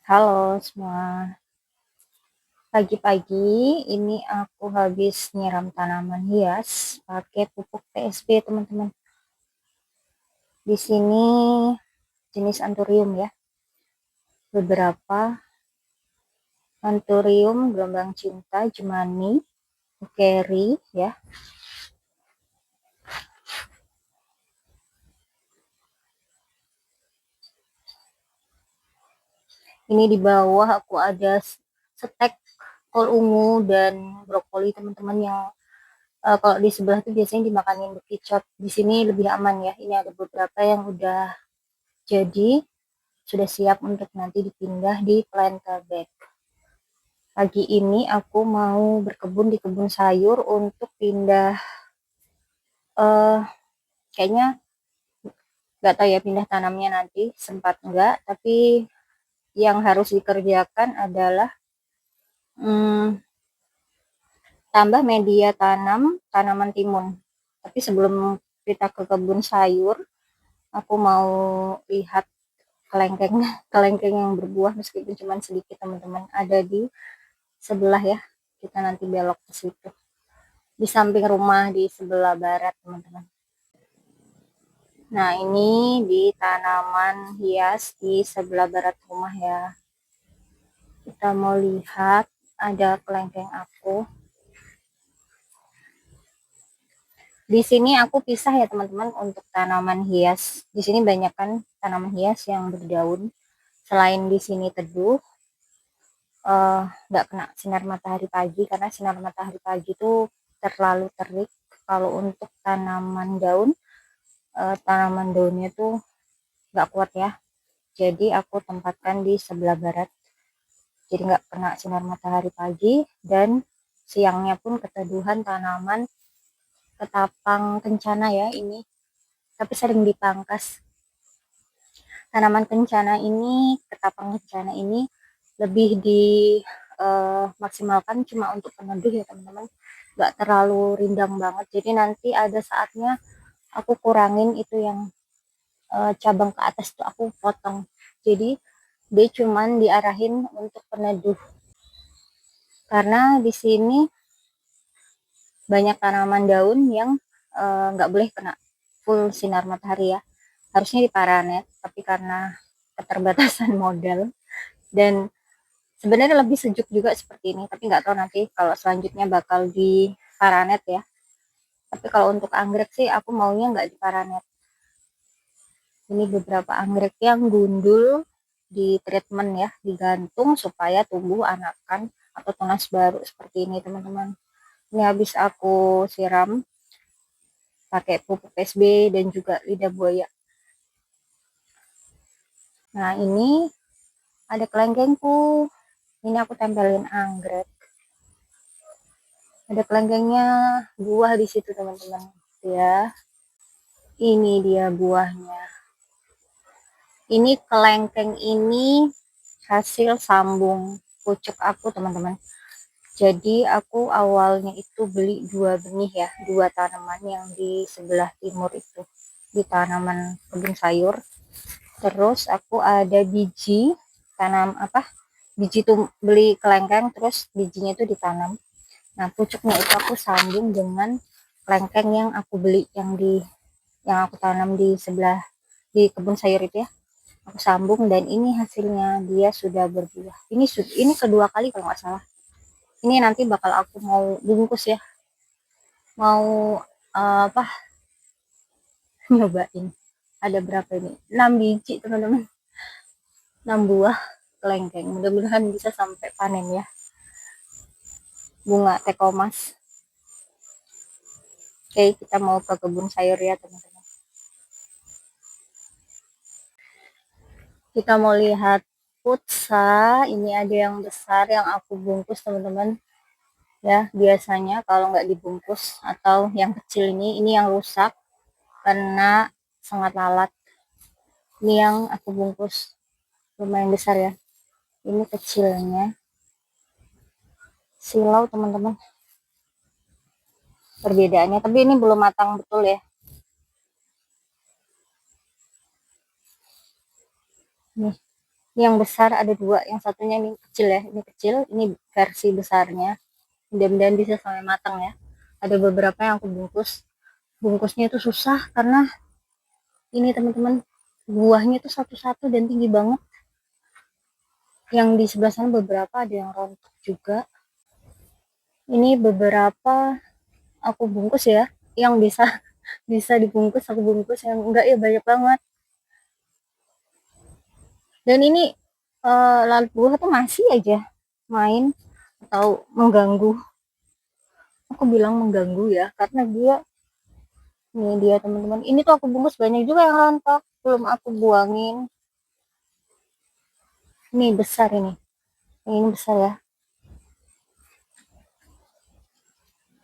Halo semua, pagi-pagi ini aku habis nyiram tanaman hias pakai pupuk TSP teman-teman. Di sini jenis anthurium ya, beberapa anthurium gelombang cinta, jemani, keri ya. Ini di bawah aku ada stek kol ungu dan brokoli teman-teman yang kalau di sebelah tuh biasanya dimakanin bekicot. Di sini lebih aman ya. Ini ada beberapa yang udah jadi sudah siap untuk nanti dipindah di planter bed. Pagi ini aku mau berkebun di kebun sayur untuk pindah eh kayaknya nggak tahu ya pindah tanamnya nanti sempat enggak, tapi yang harus dikerjakan adalah hmm, tambah media tanam tanaman timun. Tapi sebelum kita ke kebun sayur, aku mau lihat kelengkeng kelengkeng yang berbuah meskipun cuma sedikit teman-teman, ada di sebelah ya, kita nanti belok ke situ di samping rumah di sebelah barat teman-teman. Nah ini di tanaman hias di sebelah barat rumah ya, kita mau lihat ada kelengkeng aku. Di sini aku pisah ya teman-teman untuk tanaman hias. Di sini banyak kan tanaman hias yang berdaun. Selain di sini teduh, nggak kena sinar matahari pagi karena sinar matahari pagi itu terlalu terik. Kalau untuk tanaman daunnya tuh nggak kuat ya. Jadi aku tempatkan di sebelah barat. Jadi nggak kena sinar matahari pagi dan siangnya pun keteduhan tanaman ketapang kencana ya ini. Tapi sering dipangkas. Tanaman kencana ini, ketapang kencana ini lebih dimaksimalkan cuma untuk peneduh ya teman-teman, nggak terlalu rindang banget. Jadi nanti ada saatnya aku kurangin itu yang cabang ke atas tuh aku potong, jadi dia cuman diarahin untuk peneduh karena di sini banyak tanaman daun yang nggak boleh kena full sinar matahari ya, harusnya di paranet tapi karena keterbatasan modal dan sebenarnya lebih sejuk juga seperti ini, tapi nggak tahu nanti kalau selanjutnya bakal di paranet ya. Tapi kalau untuk anggrek sih aku maunya nggak di paranet. Ini beberapa anggrek yang gundul di treatment ya, digantung supaya tumbuh anakan atau tunas baru seperti ini teman-teman. Ini habis aku siram pakai pupuk SB dan juga lidah buaya. Nah ini ada kelengkengku, ini aku tempelin anggrek. Ada kelengkengnya, buah di situ teman-teman ya. Ini dia buahnya. Ini kelengkeng ini hasil sambung pucuk aku teman-teman. Jadi aku awalnya itu beli 2 benih ya, 2 tanaman yang di sebelah timur itu, di tanaman kebun sayur. Terus aku ada biji tanam apa? Biji tuh beli kelengkeng terus bijinya itu ditanam. Nah, pucuknya itu aku sambung dengan kelengkeng yang aku beli yang aku tanam di sebelah di kebun sayur itu ya. Aku sambung dan ini hasilnya, dia sudah berbuah. Ini kedua kali kalau nggak salah. Ini nanti bakal aku mau bungkus ya. Mau apa? Nyobain. Ada berapa ini? 6 biji, teman-teman. 6 buah kelengkeng. Mudah-mudahan bisa sampai panen ya. Bunga tekomas. Oke, kita mau ke kebun sayur ya, teman-teman. Kita mau lihat putsa. Ini ada yang besar yang aku bungkus, teman-teman. Ya, biasanya kalau nggak dibungkus atau yang kecil ini yang rusak karena sangat lalat. Ini yang aku bungkus lumayan besar ya. Ini kecilnya. Silau, teman-teman. Perbedaannya, tapi ini belum matang betul ya. Nih. Yang besar ada 2, yang satunya ini kecil ya, ini kecil, ini versi besarnya. Mudah-mudahan bisa sampai matang ya. Ada beberapa yang aku bungkusnya itu susah karena ini teman-teman, buahnya itu satu-satu dan tinggi banget. Yang di sebelah sana beberapa ada yang rontok juga. Ini beberapa aku bungkus ya, yang bisa bisa dibungkus aku bungkus, yang enggak ya banyak banget. Dan ini lalat buah tuh masih aja main atau mengganggu. Aku bilang mengganggu ya, karena ini dia teman-teman. Ini tuh aku bungkus banyak juga yang rontok, belum aku buangin. Ini besar ini. Ini besar ya.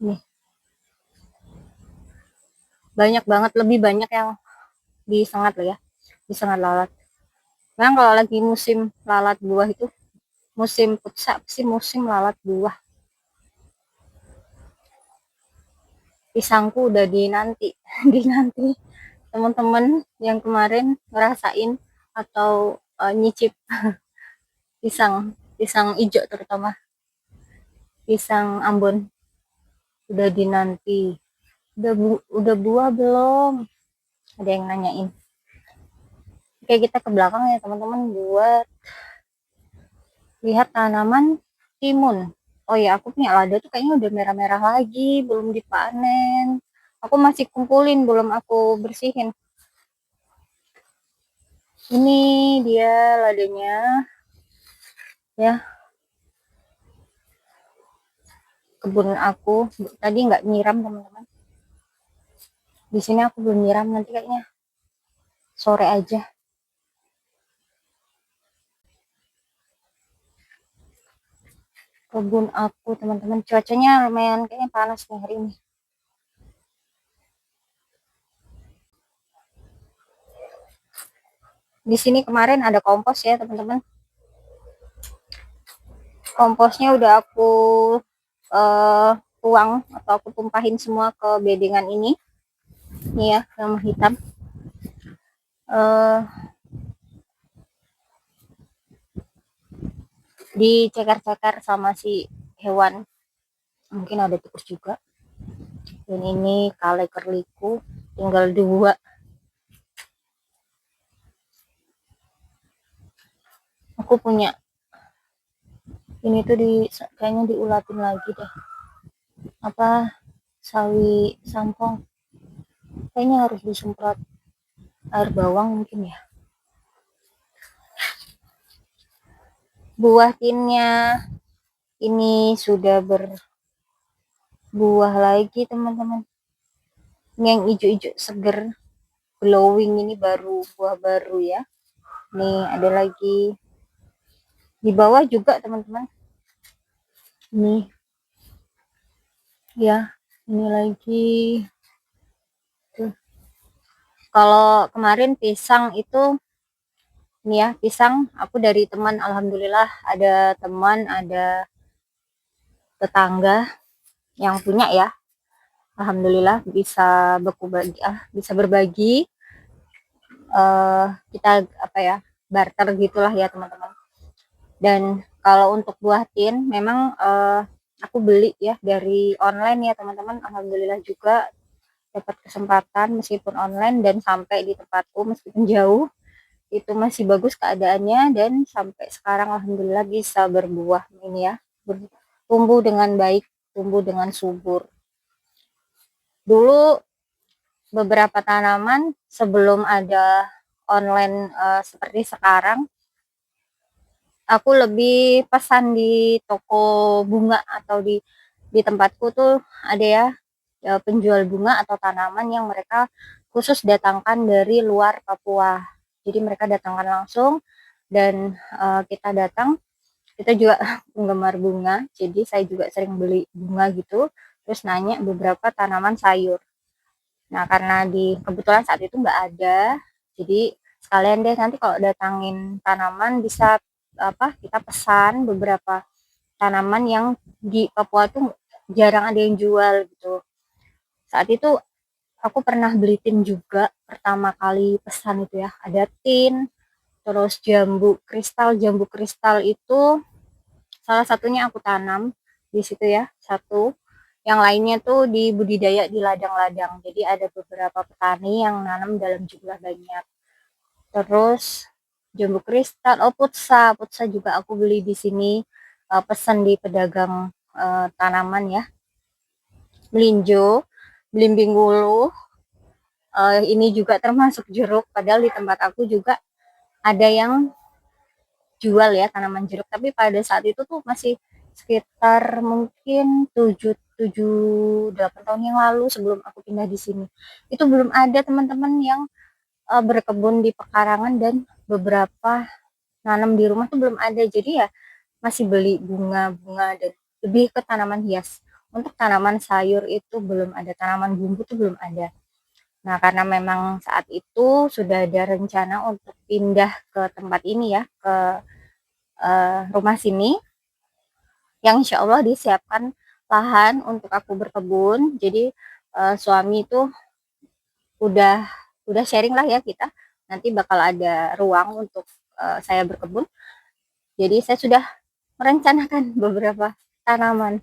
Nih, banyak banget, lebih banyak yang disengat loh ya. Disengat lalat. Memang kalau lagi musim lalat buah itu, musim putsa sih, musim lalat buah. Pisangku udah dinanti, dinanti teman-teman yang kemarin ngerasain atau nyicip pisang pisang hijau, terutama pisang Ambon, udah dinanti. Udah buah belum, ada yang nanyain. Oke, kita ke belakang ya teman-teman buat lihat tanaman timun. Oh ya, aku punya lada tuh kayaknya udah merah-merah lagi, belum dipanen. Aku masih kumpulin, belum aku bersihin. Ini dia ladanya ya. Kebun aku tadi nggak nyiram teman-teman. Di sini aku belum nyiram, nanti kayaknya sore aja. Kebun aku teman-teman, cuacanya lumayan kayaknya panas nih hari ini. Di sini kemarin ada kompos ya teman-teman. Komposnya udah aku tuang atau aku tumpahin semua ke bedengan ini. Ini ya, yang hitam. Diceker-ceker sama si hewan. Mungkin ada tikus juga. Dan ini kale kerliku, tinggal 2. Aku punya ini tuh kayaknya diulatin lagi deh. Apa, sawi sampong. Kayaknya harus disemprot air bawang mungkin ya. Buah tinnya ini sudah berbuah lagi teman-teman. Ini yang hijau-hijau seger, glowing, ini baru buah baru ya. Nih ada lagi di bawah juga teman-teman. Nih ya, ini lagi tuh. Kalau kemarin pisang itu, ini ya pisang aku dari teman, alhamdulillah ada teman, ada tetangga yang punya ya, alhamdulillah bisa bisa berbagi, kita apa ya, barter gitulah ya teman-teman. Dan kalau untuk buah tin memang aku beli ya dari online ya teman-teman, alhamdulillah juga dapat kesempatan meskipun online dan sampai di tempatku meskipun jauh, itu masih bagus keadaannya dan sampai sekarang alhamdulillah bisa berbuah ini ya, tumbuh dengan baik, tumbuh dengan subur. Dulu beberapa tanaman sebelum ada online seperti sekarang, aku lebih pesan di toko bunga atau di tempatku tuh ada ya, penjual bunga atau tanaman yang mereka khusus datangkan dari luar Papua. Jadi mereka datangkan langsung dan kita datang, kita juga penggemar bunga, jadi saya juga sering beli bunga gitu, terus nanya beberapa tanaman sayur. Nah karena kebetulan saat itu nggak ada, jadi sekalian deh nanti kalau datangin tanaman bisa apa, kita pesan beberapa tanaman yang di Papua tuh jarang ada yang jual gitu. Saat itu aku pernah beli tin juga, pertama kali pesan itu ya, ada tin, Terus jambu kristal itu salah satunya aku tanam di situ ya, satu. Yang lainnya tuh di budidaya di ladang-ladang. Jadi ada beberapa petani yang nanam dalam jumlah banyak. Terus jambu kristal, oh putsa juga aku beli di sini, pesan di pedagang tanaman ya. Melinjo, belimbing wuluh, ini juga termasuk jeruk. Padahal di tempat aku juga ada yang jual ya tanaman jeruk, tapi pada saat itu tuh masih sekitar mungkin 7 8 tahun yang lalu sebelum aku pindah di sini. Itu belum ada teman-teman yang berkebun di pekarangan, dan beberapa nanam di rumah tuh belum ada. Jadi ya masih beli bunga-bunga dan lebih ke tanaman hias. Untuk tanaman sayur itu belum ada, tanaman bumbu tuh belum ada. Nah, karena memang saat itu sudah ada rencana untuk pindah ke tempat ini ya, ke rumah sini, yang insya Allah disiapkan lahan untuk aku berkebun. Jadi suami itu udah sharing lah ya, kita nanti bakal ada ruang untuk saya berkebun. Jadi saya sudah merencanakan beberapa tanaman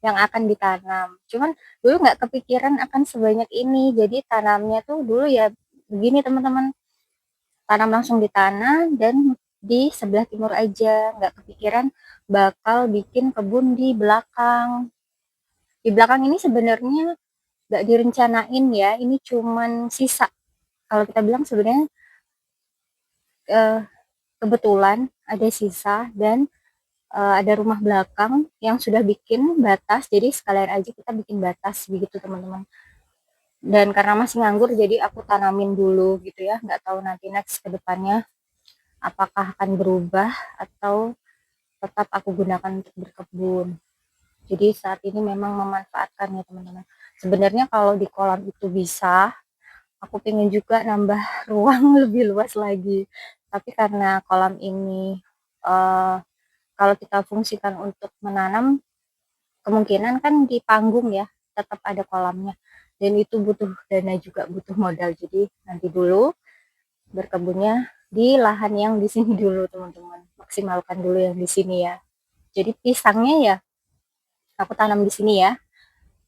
yang akan ditanam. Cuman dulu nggak kepikiran akan sebanyak ini. Jadi tanamnya tuh dulu ya begini teman-teman, tanam langsung di tanah dan di sebelah timur aja, nggak kepikiran bakal bikin kebun di belakang. Di belakang ini sebenarnya nggak direncanain ya, ini cuman sisa. Kalau kita bilang sebenarnya eh, kebetulan ada sisa, dan ada rumah belakang yang sudah bikin batas, jadi sekalian aja kita bikin batas begitu teman-teman. Dan karena masih nganggur, jadi aku tanamin dulu gitu ya, nggak tahu nanti next ke depannya apakah akan berubah atau tetap aku gunakan untuk berkebun. Jadi saat ini memang memanfaatkan ya teman-teman. Sebenarnya kalau di kolam itu bisa, aku pengen juga nambah ruang lebih luas lagi. Tapi karena kolam ini uh, kalau kita fungsikan untuk menanam, kemungkinan kan di panggung ya, tetap ada kolamnya. Dan itu butuh dana juga, butuh modal. Jadi nanti dulu berkebunnya di lahan yang di sini dulu teman-teman. Maksimalkan dulu yang di sini ya. Jadi pisangnya ya aku tanam di sini ya.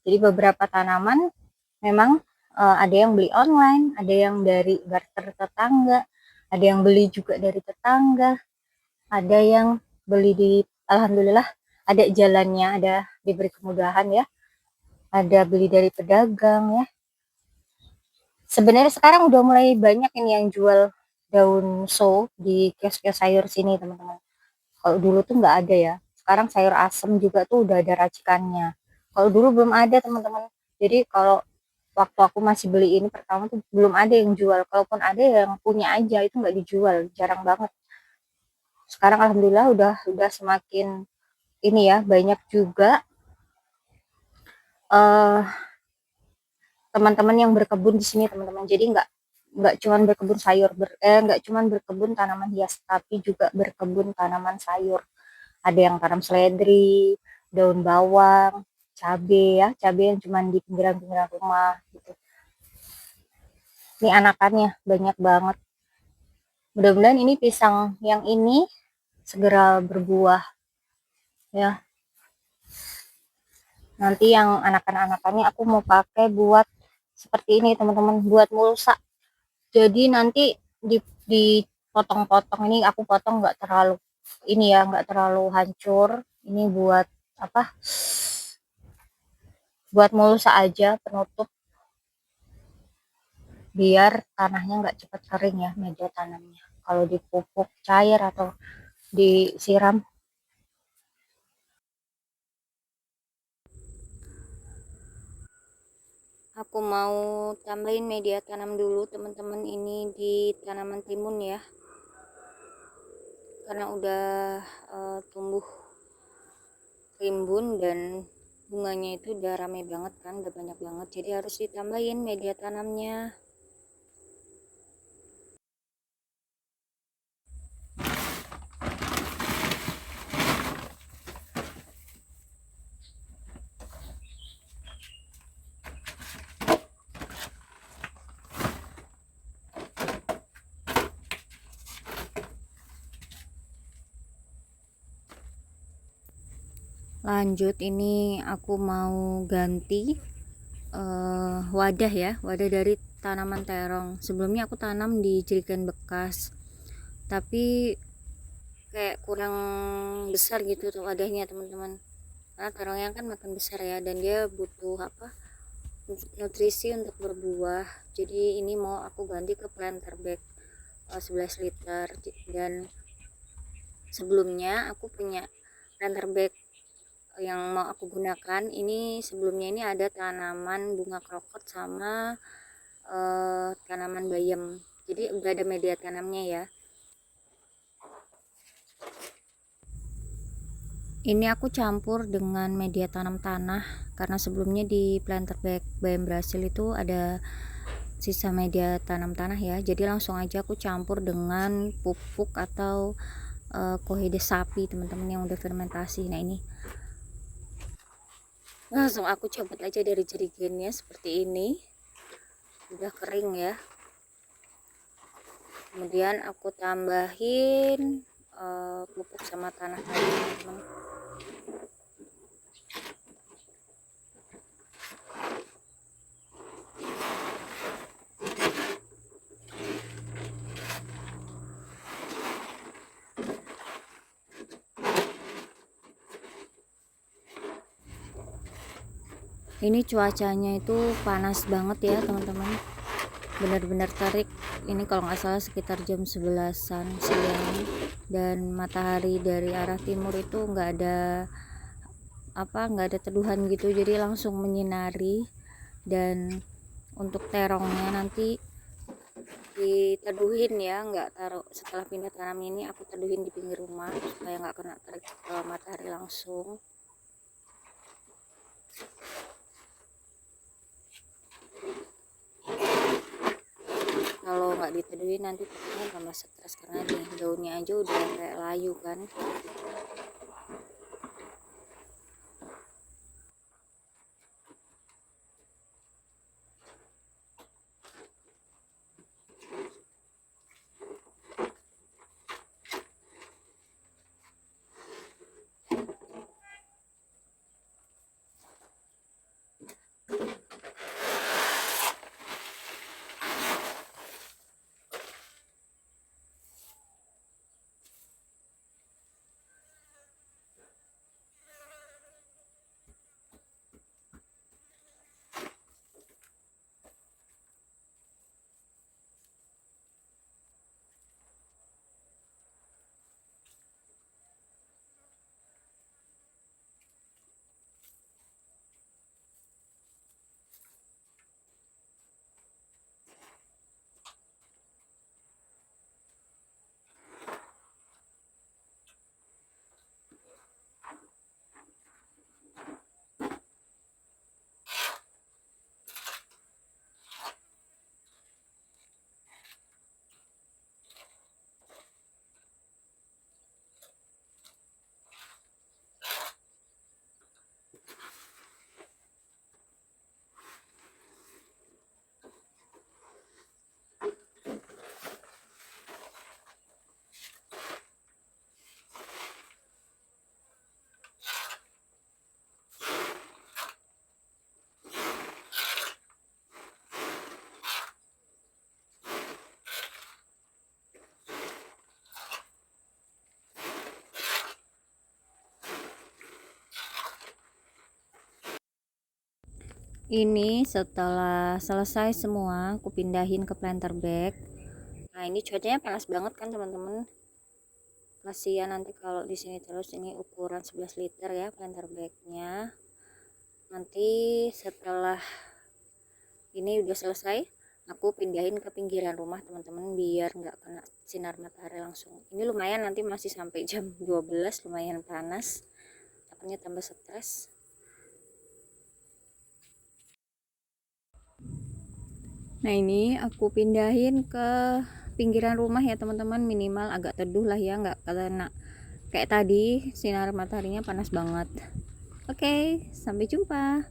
Jadi beberapa tanaman memang ada yang beli online, ada yang dari barter tetangga, ada yang beli juga dari tetangga, ada yang beli di, alhamdulillah ada jalannya, ada diberi kemudahan ya, ada beli dari pedagang ya. Sebenarnya sekarang udah mulai banyak ini yang jual daun so di kios-kios sayur sini teman-teman. Kalau dulu tuh nggak ada ya. Sekarang sayur asem juga tuh udah ada racikannya. Kalau dulu belum ada teman-teman. Jadi kalau waktu aku masih beli ini pertama tuh belum ada yang jual. Kalaupun ada yang punya aja, itu nggak dijual, jarang banget. Sekarang alhamdulillah udah semakin ini ya, banyak juga uh, teman-teman yang berkebun di sini teman-teman. Jadi nggak cuman berkebun sayur, nggak cuman berkebun tanaman hias, tapi juga berkebun tanaman sayur. Ada yang tanam seledri, daun bawang, cabe ya, cabe yang cuman di pinggiran-pinggiran rumah gitu. Ini anakannya banyak banget. Mudah-mudahan ini pisang yang ini segera berbuah ya. Nanti yang anakan-anakannya aku mau pakai buat seperti ini teman-teman, buat mulsa. Jadi nanti dipotong-potong, ini aku potong nggak terlalu ini ya, nggak terlalu hancur. Ini buat apa, buat mulsa aja, penutup, biar tanahnya nggak cepat kering ya, media tanamnya. Kalau dipupuk cair atau disiram. Aku mau tambahin media tanam dulu teman-teman, ini di tanaman timun ya, karena udah tumbuh rimbun dan bunganya itu udah rame banget kan, udah banyak banget, jadi harus ditambahin media tanamnya. Lanjut, ini aku mau ganti wadah ya, wadah dari tanaman terong. Sebelumnya aku tanam di jerigen bekas, tapi kayak kurang besar gitu tuh wadahnya teman-teman, karena terongnya kan makin besar ya, dan dia butuh nutrisi untuk berbuah. Jadi ini mau aku ganti ke planter bag 11 liter. Dan sebelumnya aku punya planter bag yang mau aku gunakan ini. Sebelumnya ini ada tanaman bunga krokot sama tanaman bayam, jadi udah ada media tanamnya ya. Ini aku campur dengan media tanam tanah, karena sebelumnya di planter bag bayam Brasil itu ada sisa media tanam tanah ya, jadi langsung aja aku campur dengan pupuk atau kohide sapi teman-teman yang udah fermentasi. Nah ini langsung aku copot aja dari jerigennya seperti ini, udah kering ya. Kemudian aku tambahin pupuk sama tanah tadi teman-teman. Ini cuacanya itu panas banget ya teman-teman, benar-benar terik. Ini kalau nggak salah sekitar jam 11-an siang, dan matahari dari arah timur itu nggak ada teduhan gitu, jadi langsung menyinari. Dan untuk terongnya nanti diteduhin ya, nggak taruh setelah pindah tanam. Ini aku teduhin di pinggir rumah supaya nggak kena terik matahari langsung. Kalau nggak diteduhin nanti takutnya tambah stres, karena nih daunnya aja udah kayak layu kan. Ini setelah selesai semua aku pindahin ke planter bag. Nah ini cuacanya panas banget kan teman-teman, kasihan nanti kalau di sini terus. Ini ukuran 11 liter ya planter bagnya. Nanti setelah ini udah selesai aku pindahin ke pinggiran rumah teman-teman, biar nggak kena sinar matahari langsung. Ini lumayan, nanti masih sampai jam 12, lumayan panas, takutnya tambah stres. Nah ini aku pindahin ke pinggiran rumah ya teman-teman, minimal agak teduh lah ya, nggak kena kayak tadi sinar mataharinya panas banget. Oke, sampai jumpa.